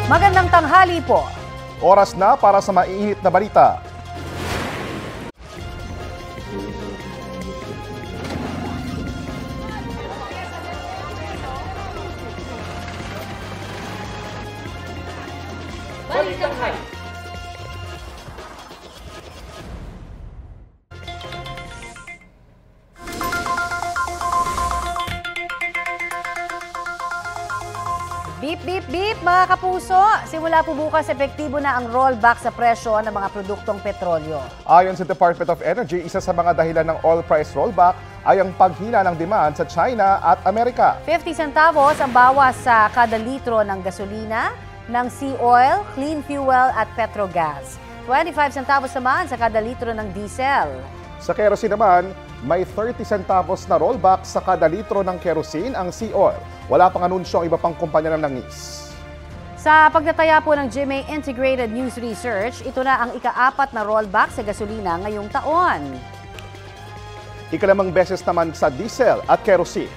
Magandang tanghali po. Oras na para sa maiinit na balita. Balitang High. Beep, beep, beep mga kapuso. Simula po bukas, epektibo na ang rollback sa presyo ng mga produktong petrolyo. Ayon sa Department of Energy, isa sa mga dahilan ng oil price rollback ay ang paghina ng demand sa China at Amerika. 50 centavos ang bawas sa kada litro ng gasolina, ng sea oil, clean fuel at petrogas. 25 centavos naman sa kada litro ng diesel. Sa kerosene naman, may 30 centavos na rollback sa kada litro ng kerosene ang sea oil. Wala pang anunsyo ang iba pang kumpanya ng langis. Sa pagtataya po ng GMA Integrated News Research, ito na ang ika-4 na rollback sa gasolina ngayong taon. Ikalimang beses naman sa diesel at kerosene.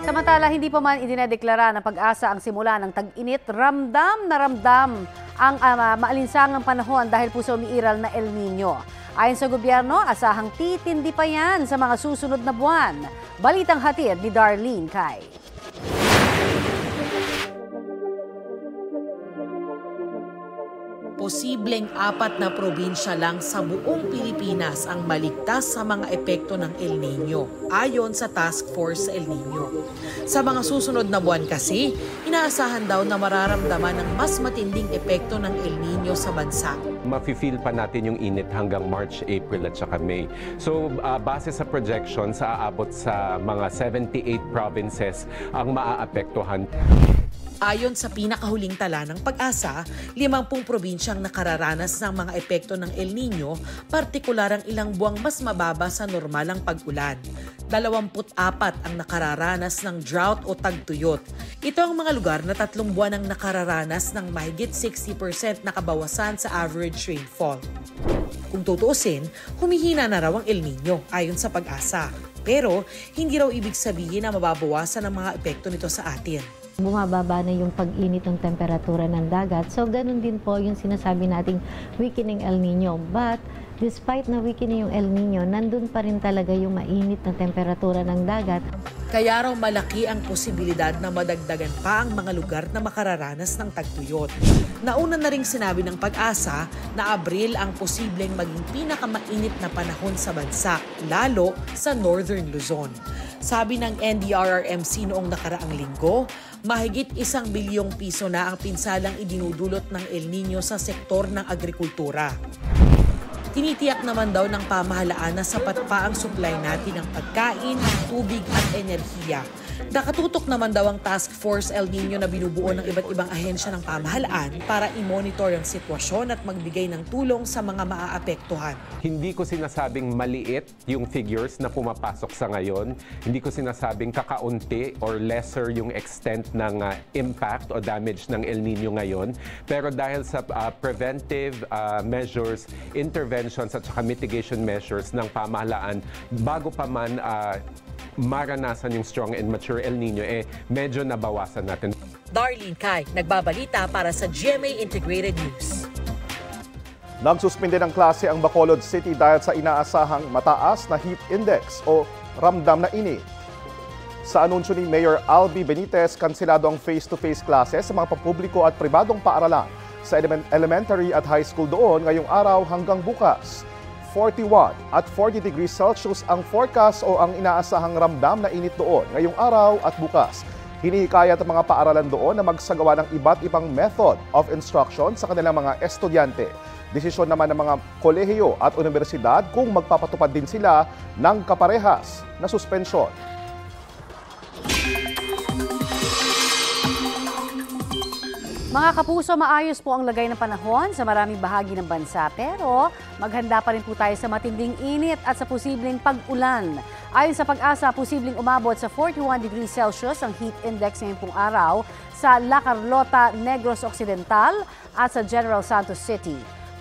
Samantala, hindi pa man idinedeklara ng Pag-asa ang simula ng tag-init, ramdam na ramdam ang maalinsangang panahon dahil po sa umiiral na El Nino. Ayon sa gobyerno, asahang titindi pa yan sa mga susunod na buwan. Balitang hatid ni Darlene Kai. Posibleng 4 na probinsya lang sa buong Pilipinas ang maligtas sa mga epekto ng El Nino, ayon sa Task Force El Nino. Sa mga susunod na buwan kasi, inaasahan daw na mararamdaman ng mas matinding epekto ng El Nino sa bansa. Mafe-feel pa natin yung init hanggang March, April at saka May. So base sa projections, aabot sa mga 78 provinces ang maaapektuhan. Ayon sa pinakahuling tala ng Pag-asa, 50 probinsyang nakararanas ng mga epekto ng El Nino, partikular ang ilang buwang mas mababa sa normalang pag-ulan. 24 ang nakararanas ng drought o tagtuyot. Ito ang mga lugar na 3 buwan ang nakararanas ng mahigit 60% na kabawasan sa average rainfall. Kung tutuusin, humihina na raw ang El Nino ayon sa Pag-asa. Pero hindi raw ibig sabihin na mababawasan ang mga epekto nito sa atin. Bumababa na yung pag-init ng temperatura ng dagat. So, ganun din po yung sinasabi nating weakening El Nino. But, despite na weakening yung El Nino, nandun pa rin talaga yung mainit na temperatura ng dagat. Kaya raw malaki ang posibilidad na madagdagan pa ang mga lugar na makararanas ng tagtuyot. Nauna na ring sinabi ng Pag-asa na Abril ang posibleng maging pinakamainit na panahon sa bansa, lalo sa Northern Luzon. Sabi ng NDRRMC noong nakaraang linggo, mahigit 1 bilyong piso na ang pinsalang idinudulot ng El Nino sa sektor ng agrikultura. Tinitiyak naman daw ng pamahalaan na sapat pa ang supply natin ng pagkain, tubig at enerhiya. Nakatutok naman daw ang Task Force El Nino na binubuo ng iba't ibang ahensya ng pamahalaan para i-monitor ang sitwasyon at magbigay ng tulong sa mga maaapektuhan. Hindi ko sinasabing maliit yung figures na pumapasok sa ngayon. Hindi ko sinasabing kakaunti or lesser yung extent ng impact o damage ng El Nino ngayon. Pero dahil sa preventive measures, interventions at saka mitigation measures ng pamahalaan, bago pa man maranasan yung strong and mature El Nino, medyo nabawasan natin. Darlene Kai, nagbabalita para sa GMA Integrated News. Nagsuspende ng klase ang Bacolod City dahil sa inaasahang mataas na heat index o ramdam na init. Sa anunsyo ni Mayor Albi Benitez, kanselado ang face-to-face classes sa mga pampubliko at pribadong paaralan sa elementary at high school doon ngayong araw hanggang bukas. 41 at 40 degrees Celsius ang forecast o ang inaasahang ramdam na init doon ngayong araw at bukas. Hinihikayat ang mga paaralan doon na magsagawa ng iba't ibang method of instruction sa kanilang mga estudyante. Desisyon naman ng mga kolehiyo at universidad kung magpapatupad din sila ng kaparehas na suspensyon. Mga kapuso, maayos po ang lagay ng panahon sa maraming bahagi ng bansa pero maghanda pa rin po tayo sa matinding init at sa posibleng pag-ulan. Ayon sa Pag-asa, posibleng umabot sa 41 degrees Celsius ang heat index ngayong pong araw sa La Carlota, Negros Occidental at sa General Santos City.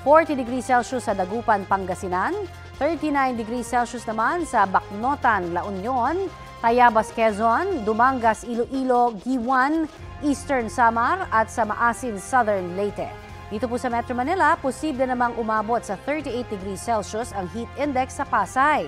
40 degrees Celsius sa Dagupan, Pangasinan, 39 degrees Celsius naman sa Bacnotan, La Union, Tayabas, Quezon, Dumangas, Iloilo, Giwan, Eastern Samar at sa Maasin, Southern Leyte. Dito po sa Metro Manila, posible namang umabot sa 38 degrees Celsius ang heat index sa Pasay.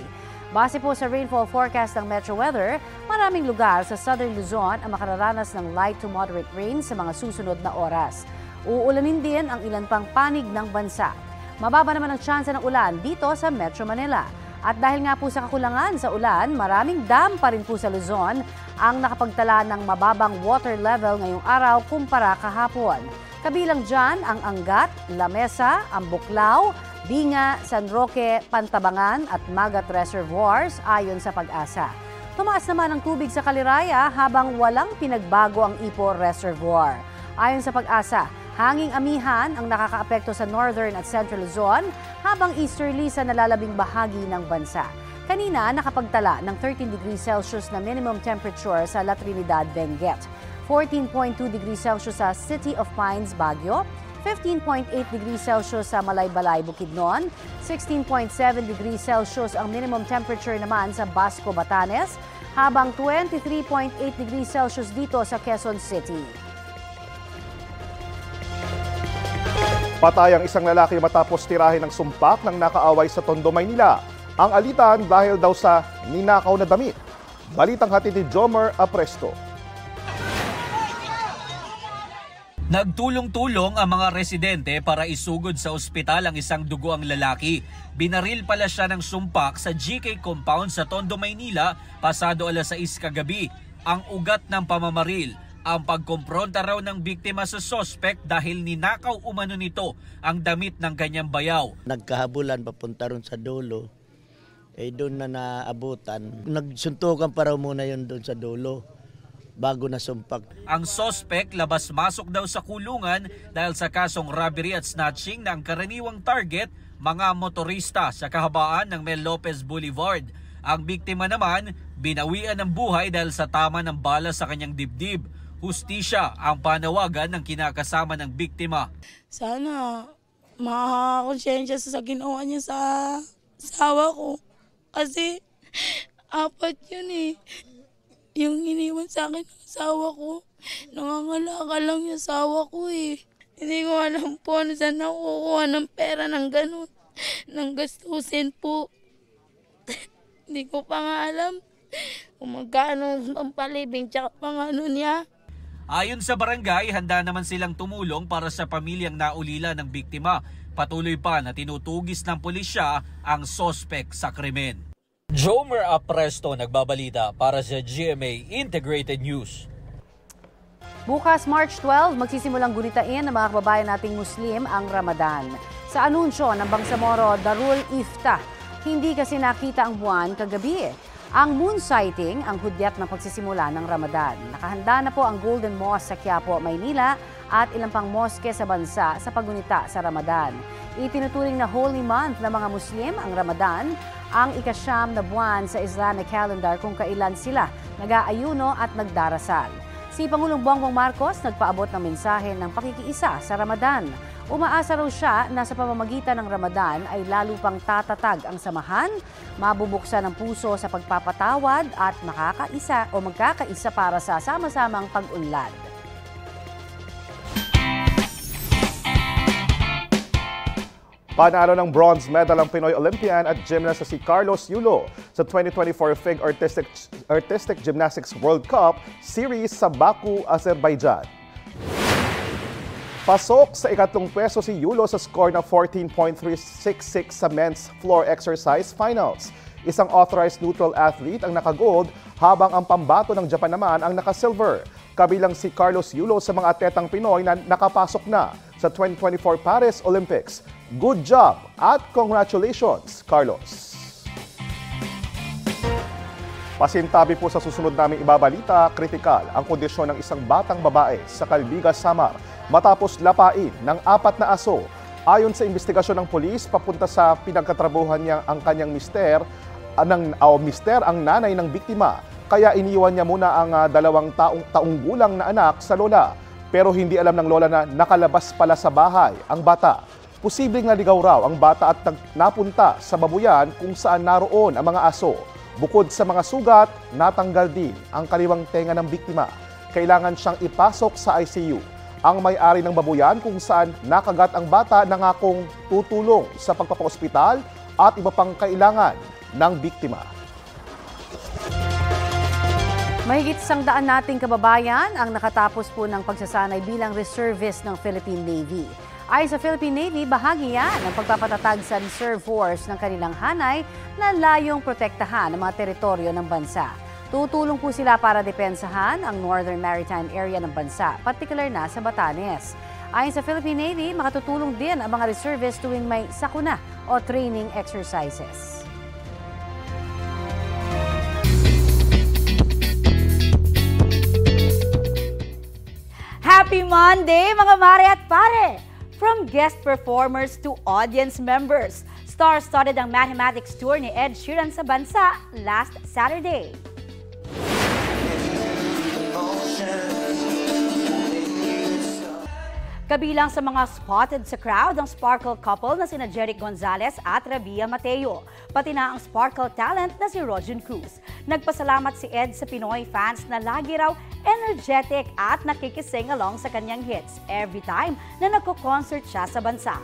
Base po sa rainfall forecast ng Metro Weather, maraming lugar sa Southern Luzon ang makararanas ng light to moderate rain sa mga susunod na oras. Uulanin din ang ilan pang panig ng bansa. Mababa naman ang tsansa ng ulan dito sa Metro Manila. At dahil nga po sa kakulangan sa ulan, maraming dam pa rin po sa Luzon ang nakapagtala ng mababang water level ngayong araw kumpara kahapon. Kabilang dyan ang Angat, Lamesa, Ambuklao, Binga, San Roque, Pantabangan at Magat Reservoirs ayon sa Pag-asa. Tumaas naman ang tubig sa Kaliraya habang walang pinagbago ang Ipo Reservoir. Ayon sa Pag-asa, hanging amihan ang nakakaapekto sa Northern at Central Luzon habang easterly sa nalalabing bahagi ng bansa. Kanina, nakapagtala ng 13 degrees Celsius na minimum temperature sa La Trinidad, Benguet, 14.2 degrees Celsius sa City of Pines, Baguio, 15.8 degrees Celsius sa Malaybalay, Bukidnon, 16.7 degrees Celsius ang minimum temperature naman sa Basco, Batanes, habang 23.8 degrees Celsius dito sa Quezon City. Patay ang isang lalaki matapos tirahin ng sumpak ng nakaaway sa Tondo, Maynila. Ang alitan dahil daw sa ninakaw na damit. Balitang hatid ni Jomer Apresto. Nagtulong-tulong ang mga residente para isugod sa ospital ang isang duguang lalaki. Binaril pala siya ng sumpak sa GK compound sa Tondo, Maynila pasado 6:00 kagabi. Ang ugat ng pamamaril, ang pagkompronta raw ng biktima sa suspect dahil ninakaw umano nito ang damit ng kanyang bayaw. Nagkahabulan papunta ron sa dulo, doon na naabutan. Nagsuntukan pa raw muna yun doon sa dulo bago na sumpak. Ang suspect labas-masok daw sa kulungan dahil sa kasong robbery at snatching na ang karaniwang target, mga motorista sa kahabaan ng Mel Lopez Boulevard. Ang biktima naman, binawian ng buhay dahil sa tama ng bala sa kanyang dibdib. Hustisya ang panawagan ng kinakasama ng biktima. Sana makakonsensya sa ginawa niya sa asawa ko. Kasi 4 yun eh. Yung iniwan sa akin ng asawa ko. Nangangalaka lang yung asawa ko eh. Hindi ko alam po ano saan nakukuha ng pera ng ganun. Nang gastusin po. Hindi ko pa nga alam kung magkano ang palibing tsaka pangano niya. Ayon sa barangay, handa naman silang tumulong para sa pamilyang naulila ng biktima. Patuloy pa na tinutugis ng pulisya ang sospek sa krimen. Jomer Apresto nagbabalita para sa GMA Integrated News. Bukas March 12, magsisimulang gunitain ng mga kababayan nating Muslim ang Ramadan. Sa anunsyo ng Bangsamoro Darul Iftah, hindi kasi nakita ang buwan kagabi. Ang moon sighting ang hudyat ng pagsisimula ng Ramadan. Nakahanda na po ang Golden Mosque sa Quiapo, Maynila at ilang pang moske sa bansa sa paggunita sa Ramadan. Itinuturing na holy month ng mga Muslim ang Ramadan, ang ikasyam na buwan sa Islamic calendar kung kailan sila nag-aayuno at nagdarasal. Si Pangulong Bongbong Marcos nagpaabot ng mensahe ng pakikiisa sa Ramadan. Umaasa raw siya na sa pamamagitan ng Ramadan ay lalo pang tatatag ang samahan, mabubuksan ang puso sa pagpapatawad at magkakaisa para sa sama-samang pag-unlad. Panalo ng bronze medal ang Pinoy Olympian at gymnast na si Carlos Yulo sa 2024 FIG Artistic Gymnastics World Cup Series sa Baku, Azerbaijan. Pasok sa ikatlong pwesto si Yulo sa score na 14.366 sa men's floor exercise finals. Isang authorized neutral athlete ang naka-gold habang ang pambato ng Japan naman ang naka-silver. Kabilang si Carlos Yulo sa mga atletang Pinoy na nakapasok na sa 2024 Paris Olympics. Good job at congratulations, Carlos! Pasintabi po sa susunod naming ibabalita, kritikal ang kondisyon ng isang batang babae sa Calbigas, Samar matapos lapain ng 4 na aso. Ayon sa investigasyon ng pulis, papunta sa pinagkatrabuhan niya ang kanyang mister ang nanay ng biktima. Kaya iniwan niya muna ang 2 taong gulang na anak sa lola. Pero hindi alam ng lola na nakalabas pala sa bahay ang bata. Posibleng naligaw raw ang bata at napunta sa babuyan kung saan naroon ang mga aso. Bukod sa mga sugat, natanggal din ang kaliwang tenga ng biktima. Kailangan siyang ipasok sa ICU. Ang may-ari ng babuyan kung saan nakagat ang bata nangakong tutulong sa pagpapaospital at iba pang kailangan ng biktima. Mahigit 100 nating kababayan ang nakatapos po ng pagsasanay bilang reservist ng Philippine Navy. Ayon sa Philippine Navy, bahagi yan ng pagpapatatag sa reserve force ng kanilang hanay na layong protektahan ang mga teritoryo ng bansa. Tutulong po sila para depensahan ang Northern Maritime Area ng bansa, particular na sa Batanes. Ayon sa Philippine Navy, makatutulong din ang mga reservists tuwing may sakuna o training exercises. Happy Monday mga mare at pare! From guest performers to audience members, star-studded ang mathematics tour ni Ed Sheeran sa bansa last Saturday. Kabilang sa mga spotted sa crowd ang sparkle couple na sina Jeric Gonzalez at Rabia Mateo, pati na ang sparkle talent na si Rojan Cruz. Nagpasalamat si Ed sa Pinoy fans na lagi raw energetic at nakikising along sa kanyang hits every time na nagko-concert siya sa bansa.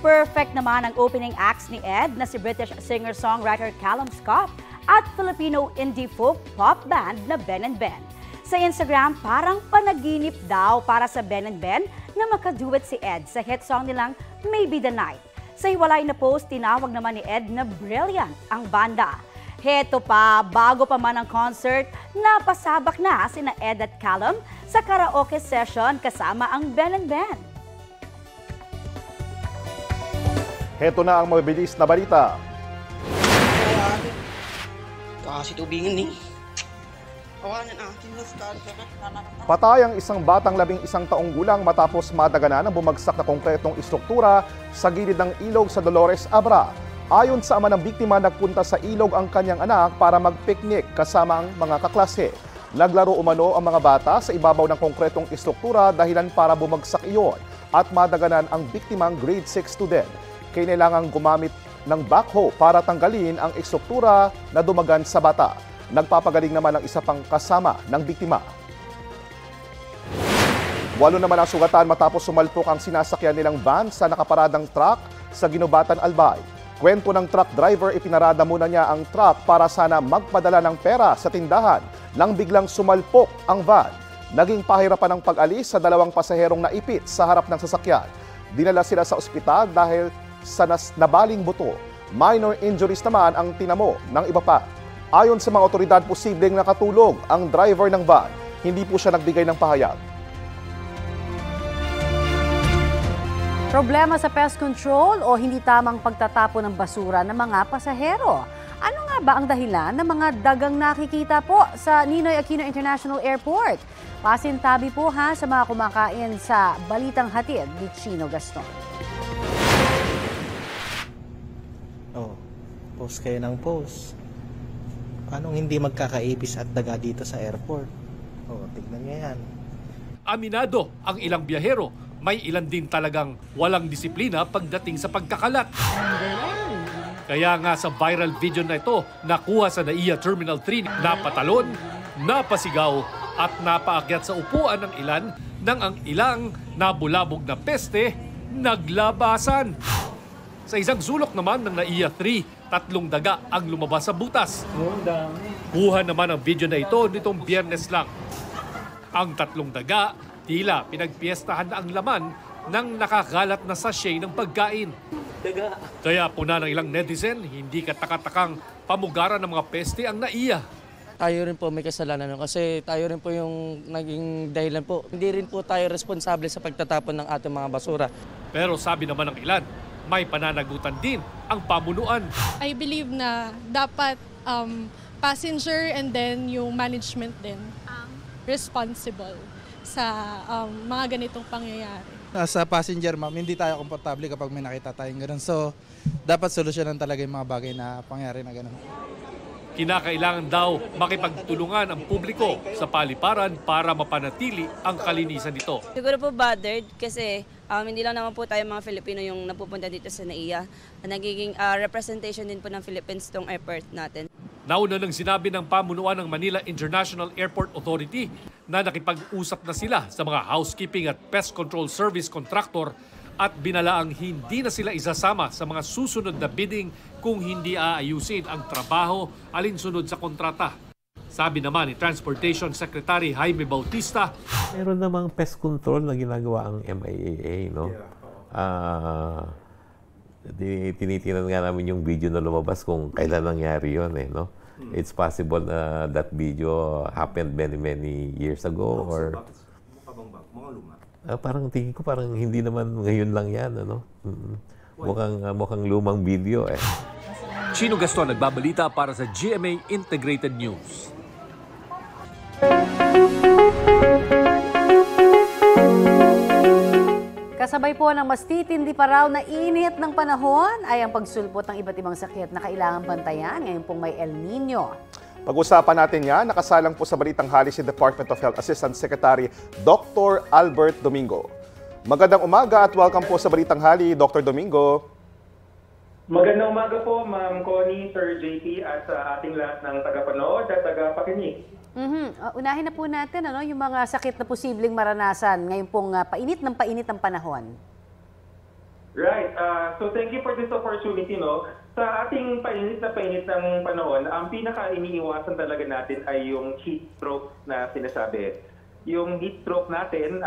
Perfect naman ang opening acts ni Ed na si British singer-songwriter Callum Scott at Filipino indie folk pop band na Ben & Ben. Sa Instagram, parang panaginip daw para sa Ben & Ben na makaduet si Ed sa hit song nilang Maybe the Night. Sa hiwalay na post, tinawag naman ni Ed na brilliant ang banda. Heto pa, bago pa man ang concert, napasabak na sina Ed at Callum sa karaoke session kasama ang Ben & Ben. Heto na ang mabilis na balita. Kasi tubingin eh. Patay ang isang batang 11 taong gulang matapos madaganan ng bumagsak na konkretong istruktura sa gilid ng ilog sa Dolores, Abra. Ayon sa ama ng biktima, nagpunta sa ilog ang kanyang anak para mag-picnic kasama ang mga kaklase. Naglaro umano ang mga bata sa ibabaw ng konkretong istruktura dahilan para bumagsak iyon at madaganan ang biktimang grade 6 student. Kailangang gumamit ng backhoe para tanggalin ang istruktura na dumagan sa bata. Nagpapagaling naman ang isa pang kasama ng biktima. 8 naman ang sugatan matapos sumalpok ang sinasakyan nilang van sa nakaparadang truck sa Ginubatan, Albay. Kwento ng truck driver, ipinarada muna niya ang truck para sana magpadala ng pera sa tindahan nang biglang sumalpok ang van. Naging pahirapan ang pag-alis sa 2 pasaherong naipit sa harap ng sasakyan. Dinala sila sa ospital dahil sa nabaling buto. Minor injuries naman ang tinamo ng iba pa. Ayon sa mga otoridad, posibleng nakatulog ang driver ng van. Hindi po siya nagbigay ng pahayag. Problema sa pest control o hindi tamang pagtatapon ng basura ng mga pasahero. Ano nga ba ang dahilan ng mga dagang nakikita po sa Ninoy Aquino International Airport? Pasintabi po ha sa mga kumakain sa Balitang Hatid ni Chino Gaston. Post kayo ng post. Anong hindi magkakaipis at daga dito sa airport? Tignan nyo yan. Aminado ang ilang biyahero, may ilan din talagang walang disiplina pagdating sa pagkakalat. Kaya nga sa viral video na ito, nakuha sa NAIA Terminal 3, napatalon, napasigaw at napaakyat sa upuan ng ilan nang ang ilang nabulabog na peste naglabasan. Sa isang sulok naman ng NAIA 3, 3 daga ang lumabas sa butas. Kuha naman ang video na ito nitong Biyernes lang. Ang 3 daga, tila pinagpiestahan na ang laman ng nakakalat na sachet ng pagkain. Kaya puna ng ilang netizen, hindi katakatakang pamugaran ng mga peste ang NAIA. Tayo rin po may kasalanan kasi tayo rin po yung naging dahilan po. Hindi rin po tayo responsable sa pagtatapon ng ating mga basura. Pero sabi naman ng ilan, may pananagutan din ang pamunuan. I believe na dapat passenger and then yung management din responsible sa mga ganitong pangyayari. Sa passenger, ma'am, hindi tayo komportable kapag may nakita tayong ganun. So, dapat solusyonan talaga yung mga bagay na pangyari na ganun. Kinakailangan daw makipagtulungan ang publiko sa paliparan para mapanatili ang kalinisan nito. Siguro po bothered kasi hindi lang naman po tayo mga Filipino yung napupunta dito sa NAIA. Nagiging representation din po ng Philippines tong airport natin. Nauna nang sinabi ng pamunuan ng Manila International Airport Authority na nakipag-usap na sila sa mga housekeeping at pest control service contractor at binalaang hindi na sila isasama sa mga susunod na bidding kung hindi aayusin ang trabaho alinsunod sa kontrata. Sabi naman ni Transportation Secretary Jaime Bautista, meron namang pest control na ginagawa ang MIAA, no? Tinitinan nga namin yung video na lumabas kung kailan nangyari yun, eh, no? It's possible na that video happened many years ago or parang tingin ko parang hindi naman ngayon lang yan, ano? Mukhang lumang video, eh. Chino Gaston nagbabalita para sa GMA Integrated News. Kasabay po ng mas titindi pa raw na init ng panahon ay ang pagsulpot ng iba't ibang sakit na kailangang bantayan ngayon pong may El Nino. Pag-usapan natin yan, nakasalang po sa Balitang Hali si Department of Health Assistant Secretary Dr. Albert Domingo. Magandang umaga at welcome po sa Balitang Hali, Dr. Domingo. Magandang umaga po, Ma'am Connie, Sir JP at sa ating lahat ng tagapanood at tagapakinig. Unahin na po natin yung mga sakit na posibleng maranasan ngayon pong painit ng panahon. Right. So thank you for this opportunity. Sa ating painit ng panahon, ang pinaka-iniiwasan talaga natin ay yung heat stroke na sinasabi. Yung heat stroke natin,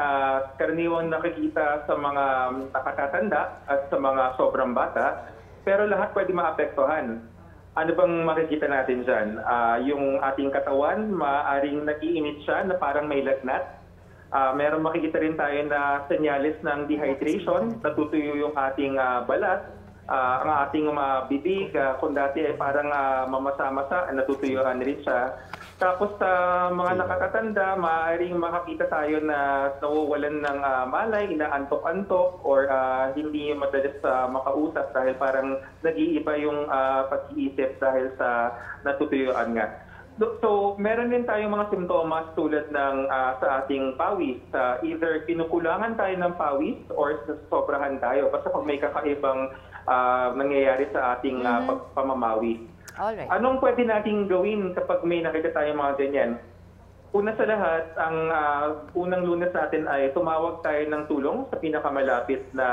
karaniwang nakikita sa mga nakatatanda at sa mga sobrang bata, pero lahat pwede maapektuhan. Ano bang makikita natin dyan? Yung ating katawan, maaaring nag-iinit siya na parang may lagnat. Meron makikita rin tayo na senyales ng dehydration, natutuyo yung ating balat, ang ating bibig, kung dati ay parang mamasa-masa, natutuyuan rin siya. Tapos sa mga nakatatanda, maaaring makakita tayo na nawawalan ng malay, inaantok-antok, or hindi madalas makausap dahil parang nag-iiba yung pag-iisip dahil sa natutuyuan nga. So, meron din tayong mga simptomas tulad ng sa ating pawis. Either kinukulangan tayo ng pawis or sobrahan tayo. Basta pag may kakaibang nangyayari sa ating pamamawis. Alright. Anong pwede nating gawin kapag may nakita tayong mga ganyan? Una sa lahat, ang unang lunas natin ay tumawag tayo ng tulong sa pinakamalapit na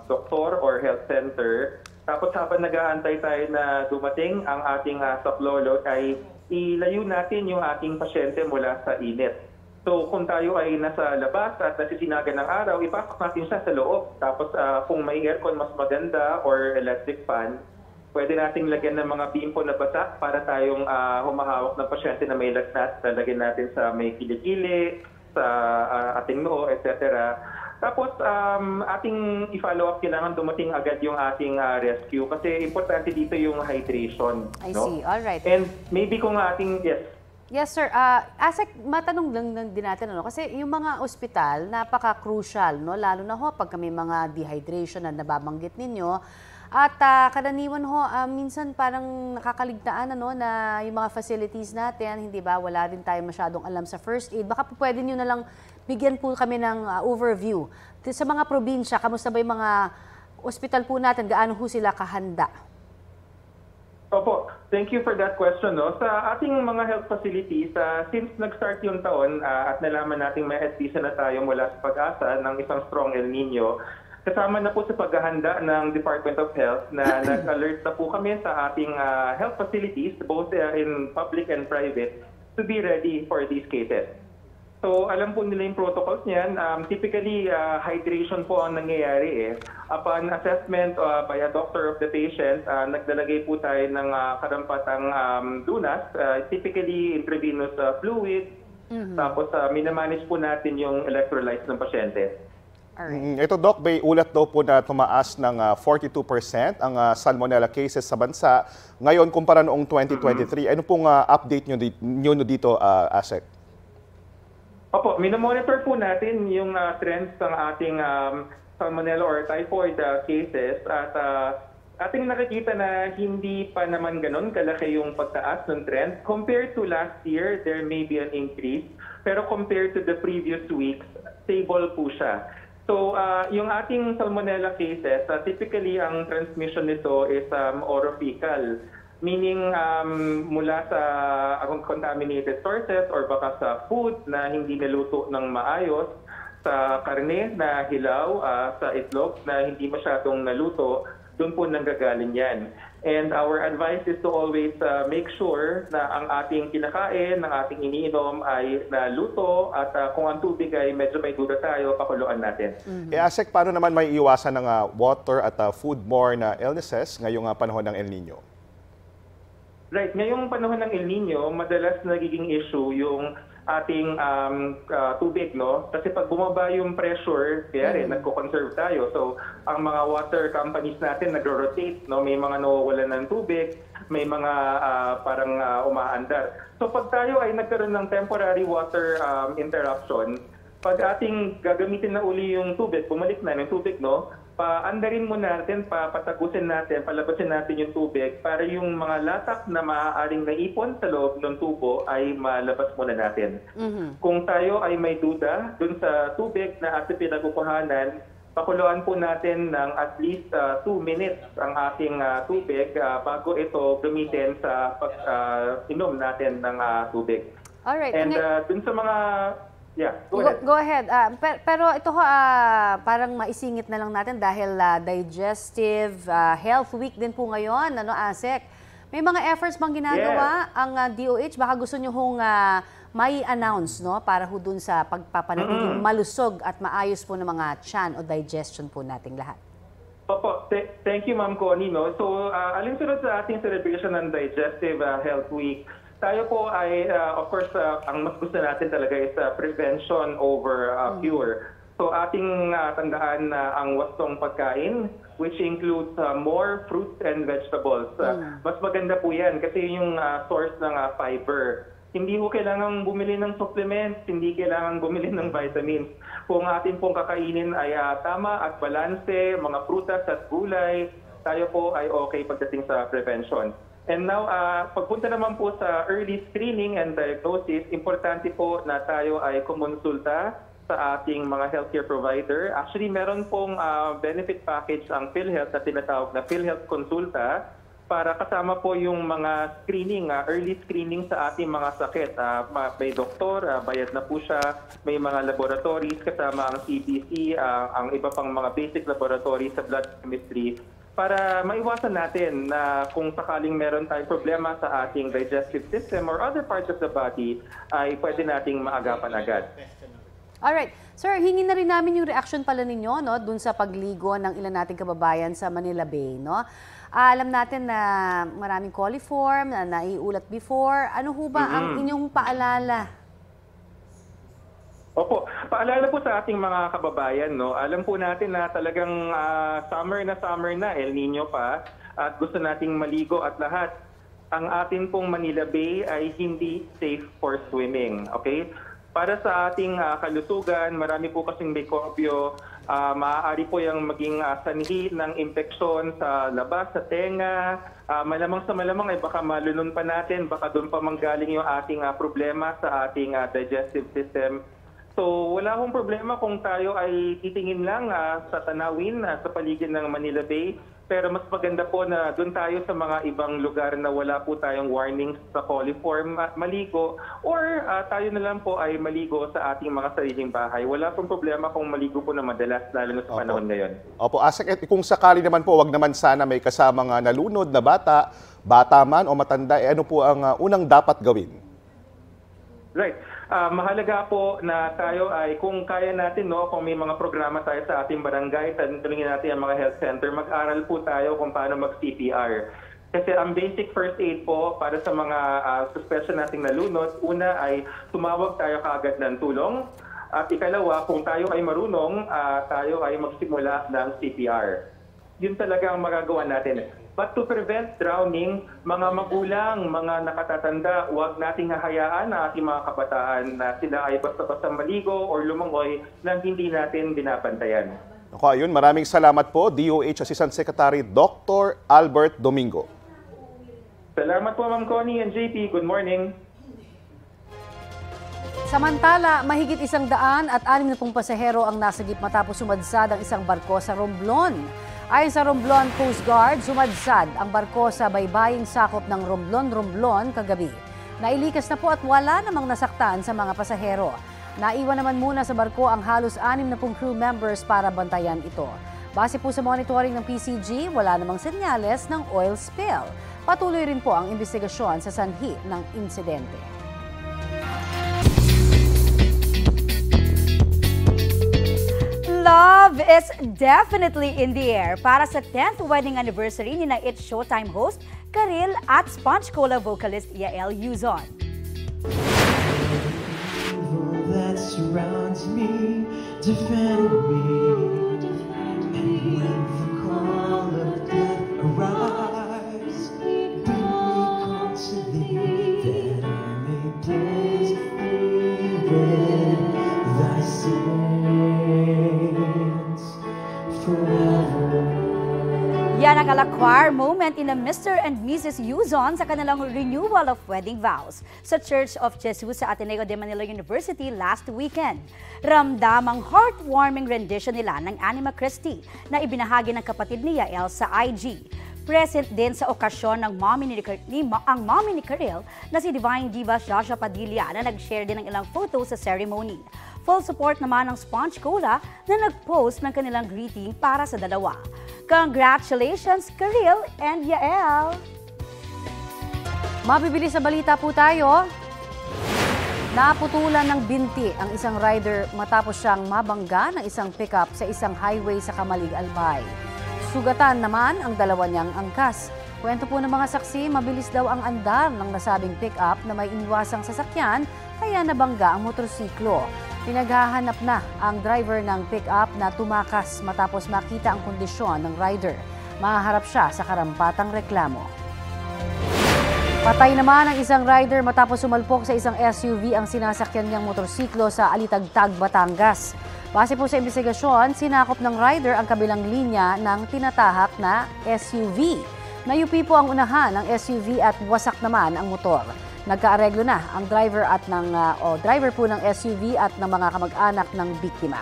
doktor or health center. Tapos habang nag-aantay tayo na dumating ang ating saklolo ay ilayo natin yung ating pasyente mula sa init. So kung tayo ay nasa labas at nasisinagan ng araw, ipasok natin siya sa loob. Tapos kung may aircon mas maganda or electric fan, pwede nating lagyan ng mga bimpo na basa para tayong humahawak ng pasyente na may lagnat. Lalagyan natin sa may kilikili, sa ating noo, etc. Tapos ating i-follow up, kailangan dumating agad yung ating rescue kasi importante dito yung hydration. I see. All right. And maybe kung ating, yes. Yes, sir. Asek, matanong lang din natin, kasi yung mga ospital, napaka-crucial, lalo na pag may mga dehydration na nababanggit ninyo. At karaniwan minsan parang nakakaligtaan na yung mga facilities natin, hindi ba, wala din tayo masyadong alam sa first aid. Baka po pwede nyo na lang bigyan po kami ng overview. Sa mga probinsya, kamusta ba yung mga ospital po natin, gaano ho sila kahanda? Opo, thank you for that question. Sa ating mga health facilities, since nag-start yung taon at nalaman natin may advisa na tayo mula sa pag-asa ng isang strong El Nino, kasama na po sa paghahanda ng Department of Health na nag-alert na po kami sa ating health facilities, both in public and private, to be ready for these cases. So alam po nila yung protocols niyan. Typically, hydration po ang nangyayari. Upon assessment by a doctor of the patient, naglalagay po tayo ng karampatang lunas, typically intravenous fluid, tapos minamanage po natin yung electrolytes ng pasyente. Ito, Doc, may ulat daw po na tumaas ng 42% ang salmonella cases sa bansa ngayon kumpara noong 2023. Ano pong update nyo dito, Asek? Opo, minomonitor po natin yung trends ng ating salmonella or typhoid cases at ating nakikita na hindi pa naman ganun kalaki yung pagtaas ng trend. Compared to last year, there may be an increase. Pero compared to the previous weeks, stable po siya. So, yung ating salmonella cases, typically ang transmission nito is orofecal. Meaning mula sa contaminated sources or baka sa food na hindi naluto ng maayos, sa karne na hilaw, sa itlog na hindi masyadong naluto, doon po nanggagaling yan. And our advice is to always make sure na ang ating kinakain, ang ating iniinom ay naluto at kung ang tubig ay medyo may duda tayo, pakuluan natin. Asek, paano naman may iwasan ng water at foodborne na illnesses ngayong panahon ng El Nino? Right. Ngayong panahon ng El Nino, madalas nagiging issue yung ating tubig, no? Kasi pag bumaba yung pressure, kaya rin, nagko-conserve tayo. So, ang mga water companies natin nagro-rotate, no? May mga nawawalan ng tubig, may mga parang umaandar. So, pag tayo ay nagkaroon ng temporary water interruption, pag ating gagamitin na uli yung tubig, bumalik na yung tubig, no? Paandarin mo natin, patagusin natin, palabasin natin yung tubig para yung mga latak na maaaring naipon sa loob ng tubo ay malabas muna natin. Kung tayo ay may duda dun sa tubig na ating pinakukuhanan, pakuluan po natin ng at least 2 minutes ang ating tubig bago ito gamitin sa pag-inom natin ng tubig. Alright. And dun sa mga... Yeah, go ahead. Pero ito parang maisingit na lang natin dahil Digestive Health Week din po ngayon, Asek. May mga efforts bang ginagawa ang DOH? Baka gusto nyo hong may announce, no, para ho dun sa pagpapanatiling malusog at maayos po ng mga tiyan o digestion po nating lahat. Opo, thank you Ma'am Connie. No? So, alinsunod sa ating celebration ng Digestive Health Week, tayo po ay, of course, ang mas gusto natin talaga is prevention over cure. So ating tandaan na ang wastong pagkain, which includes more fruits and vegetables. Mas maganda po yan kasi yung source ng fiber. Hindi po kailangan bumili ng supplements, hindi kailangan bumili ng vitamins. Kung atin pong kakainin ay tama at balanse, mga prutas at gulay, tayo po ay okay pagdating sa prevention. And now, pagpunta naman po sa early screening and diagnosis, importante po na tayo ay kumonsulta sa ating mga healthcare provider. Actually, meron pong benefit package ang PhilHealth na tinatawag na PhilHealth Consulta para kasama po yung mga screening, early screening sa ating mga sakit. May doktor, bayad na po siya, may mga laboratories kasama ang CBC, ang iba pang mga basic laboratories sa blood chemistry, para maiwasan natin na kung sakaling meron tayong problema sa ating digestive system or other parts of the body, ay pwede nating maagapan agad. Alright. Sir, hingin na rin namin yung reaction pala ninyo, no, dun sa pagligo ng ilan nating kababayan sa Manila Bay, no? Alam natin na maraming coliform na naiulat before. Ano ho ba ang inyong paalala? Opo, paalala po sa ating mga kababayan, no. Alam po natin na talagang summer na, El Nino pa, at gusto nating maligo at lahat. Ang atin pong Manila Bay ay hindi safe for swimming, okay? Para sa ating kalusugan, marami po kasing mikrobyo, maaari po yung maging sanhi ng impeksyon sa labas, sa tenga. Malamang sa malamang ay baka malunon pa natin, baka doon pa manggaling yung ating problema sa ating digestive system. So wala akong problema kung tayo ay titingin lang sa tanawin sa paligid ng Manila Bay. Pero mas maganda po na doon tayo sa mga ibang lugar na wala po tayong warnings sa coliform maligo, or tayo na lang po ay maligo sa ating mga sariling bahay. Wala pong problema kung maligo po na madalas, lalo na sa panahon ngayon. Opo, Asek, kung sakali naman po, wag naman sana may kasamang nalunod na bata man o matanda, ano po ang unang dapat gawin? Right. Mahalaga po na tayo ay, kung kaya natin, no, kung may mga programa tayo sa ating barangay, tulungin natin ang mga health center, mag-aral po tayo kung paano mag-CPR. Kasi ang basic first aid po para sa mga suspicion nating nalunod, una ay tumawag tayo kaagad ng tulong. At ikalawa, kung tayo ay marunong, tayo ay magsimula ng CPR. Yun talaga ang magagawa natin. But to prevent drowning, mga magulang, mga nakatatanda, huwag nating hahayaan na ating mga kabataan na sila ay basta-basta maligo or lumangoy nang hindi natin binabantayan. Ako, ayun, maraming salamat po, DOH Assistant Secretary Dr. Albert Domingo. Salamat po, Ma'am Connie and JP. Good morning. Samantala, mahigit 160 pasahero ang nasagip matapos sumadsad ang isang barko sa Romblon. Ayon sa Romblon Coast Guard, sumadsad ang barko sa baybaying sakop ng Romblon kagabi. Nailikas na po at wala namang nasaktan sa mga pasahero. Naiwan naman muna sa barko ang halos 60 crew members para bantayan ito. Base po sa monitoring ng PCG, wala namang senyales ng oil spill. Patuloy rin po ang investigasyon sa sanhi ng insidente. Love is definitely in the air para sa 10th wedding anniversary ni na It's Showtime host Karil at Sponge Cola vocalist Yael Yuzon. That surrounds me, defend me, and when the call of death arrives, bring me consolation that I may praise thy saints forever. Yan ang alakwar moment in a Mr. and Mrs. Yuzon sa kanilang renewal of wedding vows sa Church of Jesus sa Ateneo de Manila University last weekend. Ramdam ang heartwarming rendition nila ng Anima Christi na ibinahagi ng kapatid ni Yael sa IG. Present din sa okasyon ng mommy ni Karil na si Divine Diva Shasha Padilla na nag-share din ng ilang photos sa ceremony. Full support naman ng Sponge Cola na nag-post ng kanilang greeting para sa dalawa. Congratulations, Karil and Yael! Mabibili sa balita po tayo. Naputulan ng binti ang isang rider matapos siyang mabangga ng isang pickup sa isang highway sa Kamalig, Albay. Sugatan naman ang dalawa niyang angkas. Kwento po ng mga saksi, mabilis daw ang andar ng nasabing pickup na may iniwasang sasakyan kaya nabangga ang motorsiklo. Pinaghahanap na ang driver ng pick-up na tumakas matapos makita ang kondisyon ng rider. Mahaharap siya sa karampatang reklamo. Patay naman ang isang rider matapos sumalpok sa isang SUV ang sinasakyan niyang motorsiklo sa Alitagtag, Batangas. Base po sa investigasyon, sinakop ng rider ang kabilang linya ng tinatahak na SUV. Nayupi po ang unahan ng SUV at wasak naman ang motor. Nagkaareglo na ang driver po ng SUV at ng mga kamag-anak ng biktima.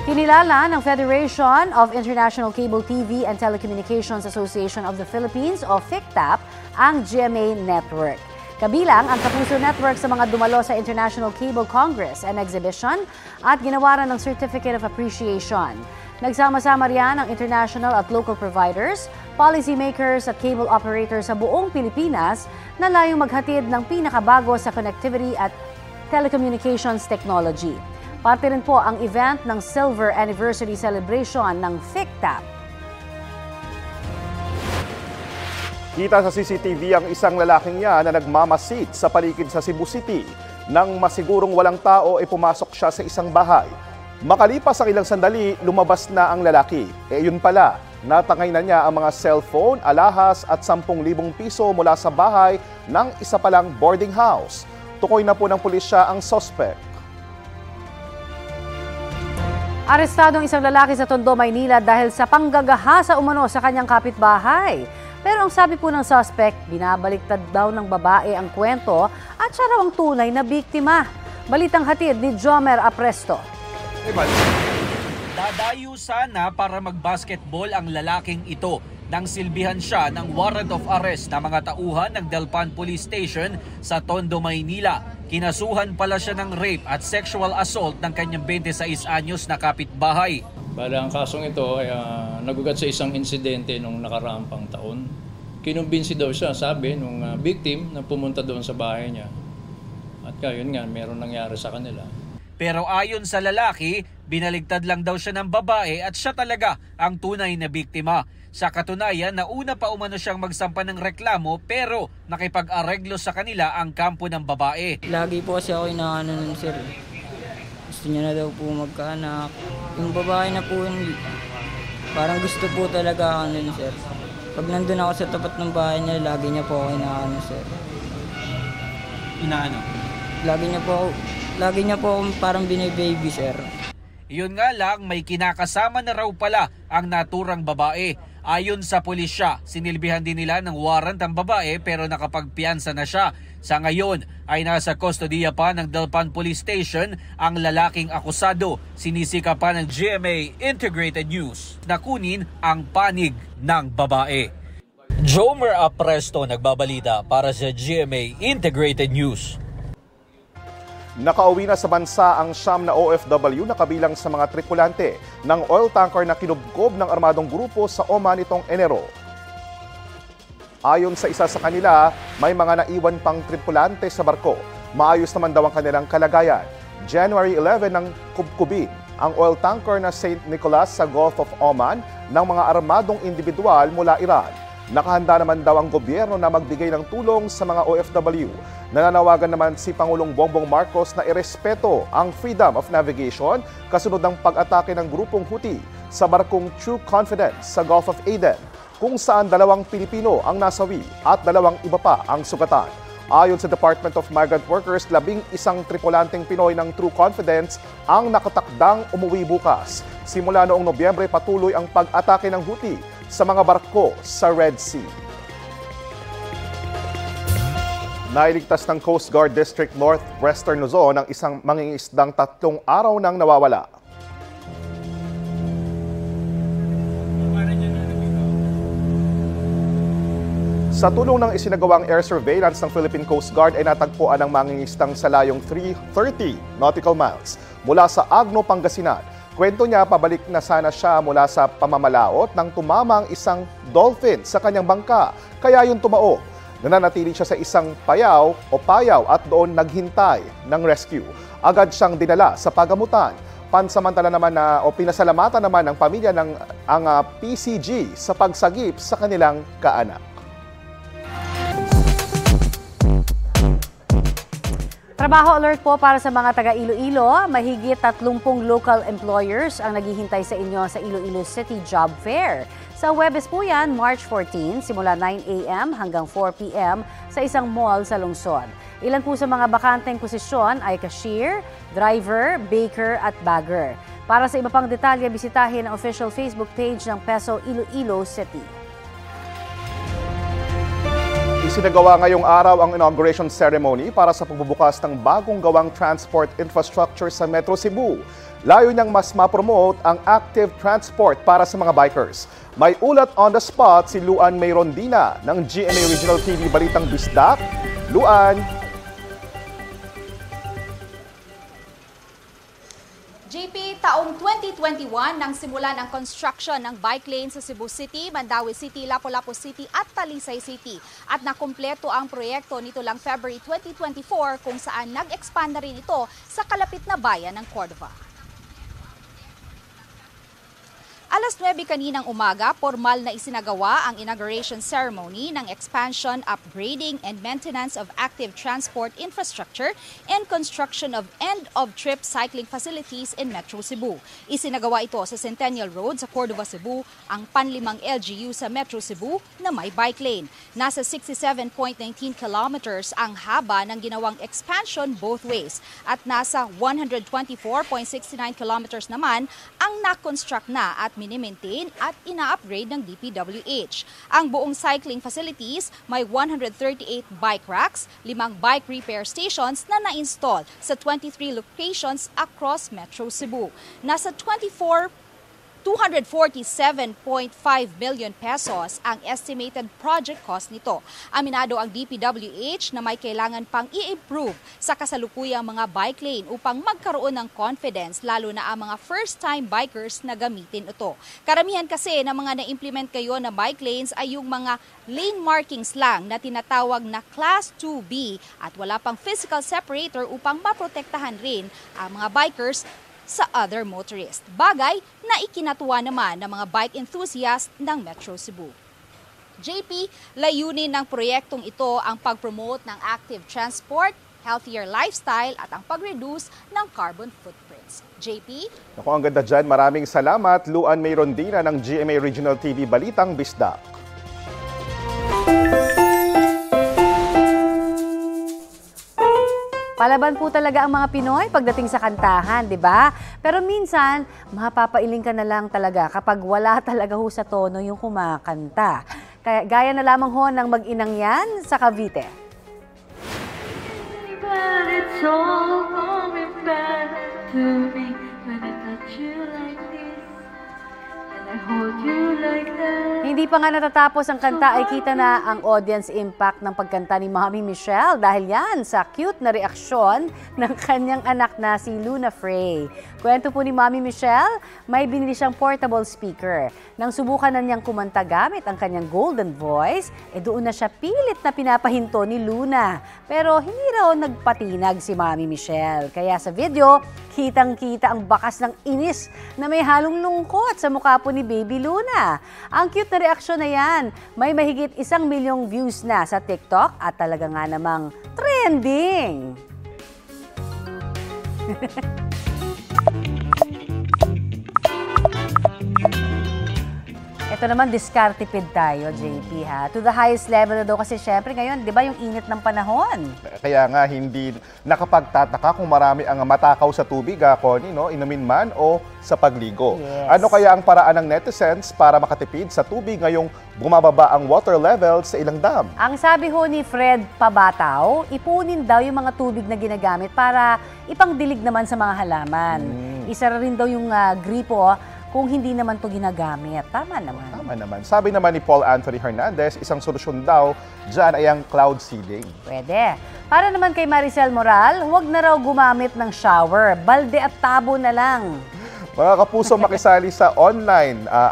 Kinilala ng Federation of International Cable TV and Telecommunications Association of the Philippines o FICTAP ang GMA Network. Kabilang ang Kapuso Network sa mga dumalo sa International Cable Congress and Exhibition at ginawaran ng Certificate of Appreciation. Nagsama-sama riyan ang international at local providers, policymakers at cable operators sa buong Pilipinas na layong maghatid ng pinakabago sa connectivity at telecommunications technology. Parte rin po ang event ng Silver Anniversary Celebration ng FICTAP. Kita sa CCTV ang isang lalaking yan na nagmamasid sa paligid sa Cebu City. Nang masigurong walang tao ay pumasok siya sa isang bahay. Makalipas ang ilang sandali, lumabas na ang lalaki. Yun pala, natangay na niya ang mga cellphone, alahas at 10,000 piso mula sa bahay ng isa palang boarding house. Tukoy na po ng pulisya ang suspect. Arestado ang isang lalaki sa Tondo, Maynila dahil sa panggagahasa umano sa kanyang kapitbahay. Pero ang sabi po ng suspect, binabaliktad daw ng babae ang kwento at siya raw ang tunay na biktima. Balitang hatid ni Jomer Apresto. Dadayo sana para mag-basketball ang lalaking ito nang silbihan siya ng warrant of arrest na mga tauhan ng Delpan Police Station sa Tondo, Maynila. Kinasuhan pala siya ng rape at sexual assault ng kanyang 26 anyos na kapitbahay. Bale, ang kasong ito ay nagugat sa isang insidente nung nakaraang pang taon. Kinumbinsi daw siya, sabi, nung victim na pumunta doon sa bahay niya. At yun nga, meron nangyari sa kanila. Pero ayon sa lalaki, binaligtad lang daw siya ng babae at siya talaga ang tunay na biktima. Sa katunayan, nauna pa umano siyang magsampa ng reklamo pero nakipag-areglo sa kanila ang kampo ng babae. Lagi po kasi ako inaano nun, sir. Gusto niya na daw po magkaanak. Yung babae na po yun, parang gusto po talaga ako nun, sir. Pag nandun ako sa tapat ng bahay niya, lagi niya po ako inaano, sir. Inaano? Lagi niya po ako parang binibaby, sir. Iyon nga lang, may kinakasama na raw pala ang naturang babae. Ayon sa pulisya, sinilbihan din nila ng warrant ang babae pero nakapagpiyansa na siya. Sa ngayon ay nasa kustodiya pa ng Dalpan Police Station ang lalaking akusado. Sinisika pa ng GMA Integrated News na kunin ang panig ng babae. Jomer Apresto nagbabalita para sa GMA Integrated News. Nakauwi na sa bansa ang 9 na OFW na kabilang sa mga tripulante ng oil tanker na kinubkob ng armadong grupo sa Oman nitong Enero. Ayon sa isa sa kanila, may mga naiwan pang tripulante sa barko. Maayos naman daw ang kanilang kalagayan. January 11 nang kubkubin ang oil tanker na St. Nicholas sa Gulf of Oman ng mga armadong individual mula Iran. Nakahanda naman daw ang gobyerno na magbigay ng tulong sa mga OFW. Nananawagan naman si Pangulong Bongbong Marcos na irespeto ang freedom of navigation kasunod ng pag-atake ng grupong Houthi sa barkong True Confidence sa Gulf of Aden, kung saan 2 Pilipino ang nasawi at 2 iba pa ang sugatan. Ayon sa Department of Migrant Workers, 11 tripulanteng Pinoy ng True Confidence ang nakatakdang umuwi bukas. Simula noong Nobyembre, patuloy ang pag-atake ng Houthi sa mga barko sa Red Sea. Nailigtas ng Coast Guard District Northwestern Luzon ang isang mangingisdang 3 araw nang nawawala. Sa tulong ng isinagawang air surveillance ng Philippine Coast Guard ay natagpuan ang mangingisdang sa layong 330 nautical miles mula sa Agno, Pangasinan. Kwento niya, pabalik na sana siya mula sa pamamalaot nang tumamang isang dolphin sa kanyang bangka. Kaya yung tumaog. Nananatili siya sa isang payaw at doon naghintay ng rescue. Agad siyang dinala sa pagamutan. Pansamantala naman pinasalamatan naman ng pamilya ng PCG sa pagsagip sa kanilang kaanak. Trabaho alert po para sa mga taga Iloilo. Mahigit 30 local employers ang naghihintay sa inyo sa Iloilo City Job Fair. Sa Huwebes po yan, March 14, simula 9 a.m. hanggang 4 p.m. sa isang mall sa lungsod. Ilan po sa mga bakanteng posisyon ay cashier, driver, baker at bagger. Para sa iba pang detalye, bisitahin ang official Facebook page ng PESO Iloilo City. Isinagawa ngayong araw ang inauguration ceremony para sa pagbubukas ng bagong gawang transport infrastructure sa Metro Cebu. Layo niyang mas ma-promote ang active transport para sa mga bikers. May ulat on the spot si Luan Mayrondina ng GMA Regional TV Balitang Bisdak. Luan. JP, taong 2021 nang simulan ang construction ng bike lane sa Cebu City, Mandaue City, Lapu-Lapu City at Talisay City. At nakumpleto ang proyekto nito lang February 2024 kung saan nag-expand na rin ito sa kalapit na bayan ng Cordova. Alas 9 kaninang umaga, formal na isinagawa ang inauguration ceremony ng expansion, upgrading, and maintenance of active transport infrastructure and construction of end-of-trip cycling facilities in Metro Cebu. Isinagawa ito sa Centennial Road sa Cordova, Cebu, ang panlimang LGU sa Metro Cebu na may bike lane. Nasa 67.19 kilometers ang haba ng ginawang expansion both ways at nasa 124.69 kilometers naman ang na-construct na at mini-maintain at ina-upgrade ng DPWH. Ang buong cycling facilities may 138 bike racks, 5 bike repair stations na na-install sa 23 locations across Metro Cebu. Nasa 247.5 million pesos ang estimated project cost nito. Aminado ang DPWH na may kailangan pang i-improve sa kasalukuyang mga bike lane upang magkaroon ng confidence lalo na ang mga first-time bikers na gamitin ito. Karamihan kasi ng mga na-implement kayo na bike lanes ay yung mga lane markings lang na tinatawag na Class 2B at wala pang physical separator upang maprotektahan rin ang mga bikers sa other motorists. Bagay na ikinatuwa naman ng mga bike enthusiast ng Metro Cebu. JP, layunin ng proyektong ito ang pag-promote ng active transport, healthier lifestyle at ang pag-reduce ng carbon footprints. JP? Naku, ang ganda dyan. Maraming salamat, Luan Mayrondina ng GMA Regional TV Balitang Bisdak. Palaban po talaga ang mga Pinoy pagdating sa kantahan, di ba? Pero minsan, mapapailing ka na lang talaga kapag wala talaga ho sa tono yung kumakanta. Kaya gaya na lamang ho ng mag-inang yan sa Cavite. But it's all coming back to me when I touch you like this and I hold you like that. Hindi pa nga natatapos ang kanta ay kita na ang audience impact ng pagkanta ni Mami Michelle dahil yan sa cute na reaksyon ng kanyang anak na si Luna Frey. Kwento po ni Mami Michelle, may binili siyang portable speaker. Nang subukan na niyang kumanta gamit ang kanyang golden voice, doon na siya pilit na pinapahinto ni Luna. Pero hindi raw nagpatinag si Mami Michelle. Kaya sa video, kitang-kita ang bakas ng inis na may halong lungkot sa mukha po ni Baby Luna. Ang cute na reaksyon na yan, may mahigit 1 milyong views na sa TikTok at talaga nga namang trending. Ito naman, diskartipid tayo, JP, ha? To the highest level na daw kasi syempre ngayon, di ba yung init ng panahon? Kaya nga hindi nakapagtataka kung marami ang matakaw sa tubig, Connie, no? Inumin man o sa pagligo. Yes. Ano kaya ang paraan ng netizens para makatipid sa tubig ngayong bumababa ang water level sa ilang dam? Ang sabi ho ni Fred Pabataw, ipunin daw yung mga tubig na ginagamit para ipangdilig naman sa mga halaman. Isa rin daw yung gripo kung hindi naman to ginagamit. Tama naman. Tama naman. Sabi naman ni Paul Anthony Hernandez, isang solusyon daw dyan ay ang cloud seeding. Pwede. Para naman kay Maricel Moral, huwag na raw gumamit ng shower. Balde at tabo na lang. Mga kapuso, makisali sa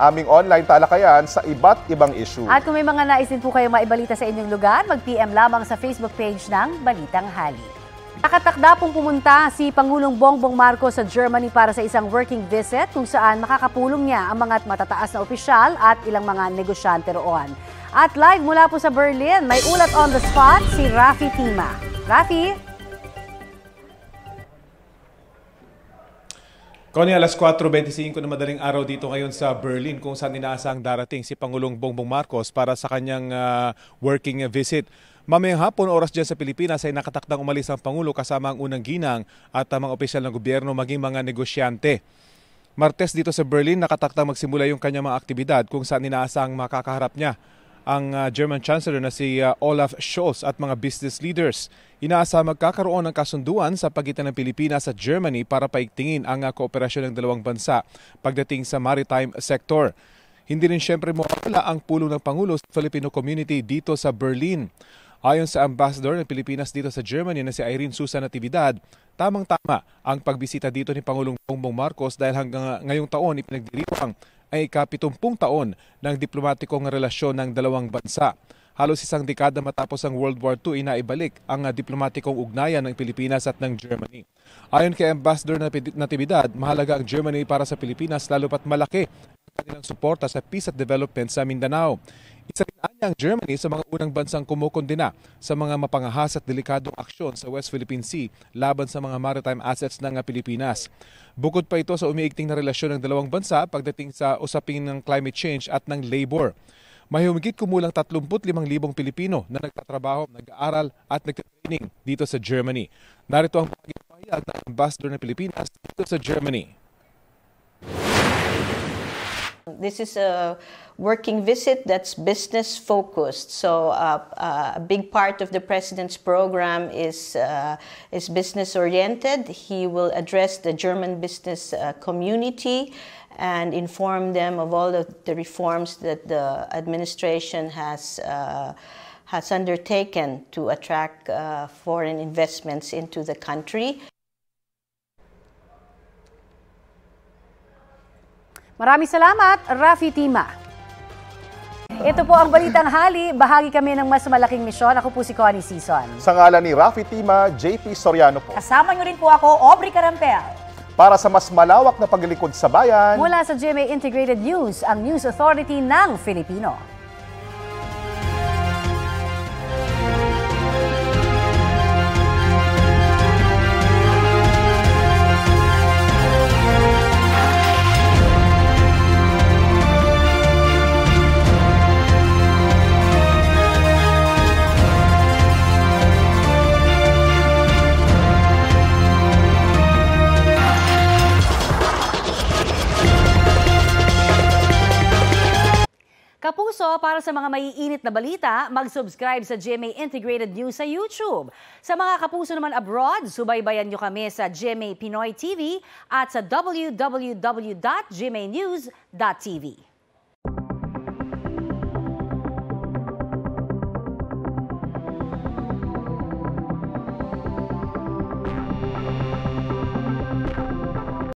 aming online talakayan sa iba't ibang issue. At kung may mga nais din po kayong maibalita sa inyong lugar, mag-PM lamang sa Facebook page ng Balitang Hali. Nakatakda pong pumunta si Pangulong Bongbong Marcos sa Germany para sa isang working visit kung saan makakapulong niya ang mga matataas na opisyal at ilang mga negosyante roon. At live mula po sa Berlin, may ulat on the spot si Rafi Tima. Rafi? Connie, alas 4:25 na madaling araw dito ngayon sa Berlin kung saan inaasang darating si Pangulong Bongbong Marcos para sa kanyang working visit. Mamayang hapon, oras dyan sa Pilipinas ay nakatakdang umalis ang Pangulo kasama ang unang ginang at mga opisyal ng gobyerno maging mga negosyante. Martes dito sa Berlin, nakatakdang magsimula yung kanyang mga aktibidad kung saan inaasang makakaharap niya ang German Chancellor na si Olaf Scholz at mga business leaders. Inaasa magkakaroon ng kasunduan sa pagitan ng Pilipinas at Germany para paigtingin ang kooperasyon ng dalawang bansa pagdating sa maritime sector. Hindi rin siyempre mawawala ang pulong ng Pangulo sa Filipino community dito sa Berlin. Ayon sa Ambassador ng Pilipinas dito sa Germany na si Irene Susan Natividad, tamang-tama ang pagbisita dito ni Pangulong Bongbong Marcos dahil hanggang ngayong taon ipinagdiriwang ay ika-70 taon ng diplomatikong relasyon ng dalawang bansa. Halos isang dekada matapos ang World War II, inaibalik ang diplomatikong ugnayan ng Pilipinas at ng Germany. Ayon kay Ambassador Natividad, mahalaga ang Germany para sa Pilipinas lalo pat malaki ang kanilang suporta sa peace at development sa Mindanao. Isa rin ang Germany sa mga unang bansang kumukondena sa mga mapangahas at delikadong aksyon sa West Philippine Sea laban sa mga maritime assets ng Pilipinas. Bukod pa ito sa umiigting na relasyon ng dalawang bansa pagdating sa usaping ng climate change at ng labor. May humigit kumulang 35,000 Pilipino na nagtatrabaho, nag-aaral at nagtatraining dito sa Germany. Narito ang pahayag ng Ambassador ng Pilipinas dito sa Germany. This is a working visit that's business focused. So a big part of the President's program is business oriented. He will address the German business community and inform them of all of the reforms that the administration has undertaken to attract foreign investments into the country. Maraming salamat, Rafi Tima. Ito po ang Balitang Hali. Bahagi kami ng mas malaking misyon. Ako po si Connie Sison. Sa ngalan ni Rafi Tima, JP Soriano po. Kasama niyo rin po ako, Aubrey Carampel. Para sa mas malawak na paglilingkod sa bayan, mula sa GMA Integrated News, ang News Authority ng Filipino. para sa mga maiinit na balita, mag-subscribe sa GMA Integrated News sa YouTube. Sa mga kapuso naman abroad, subaybayan nyo kami sa GMA Pinoy TV at sa www.gmanews.tv.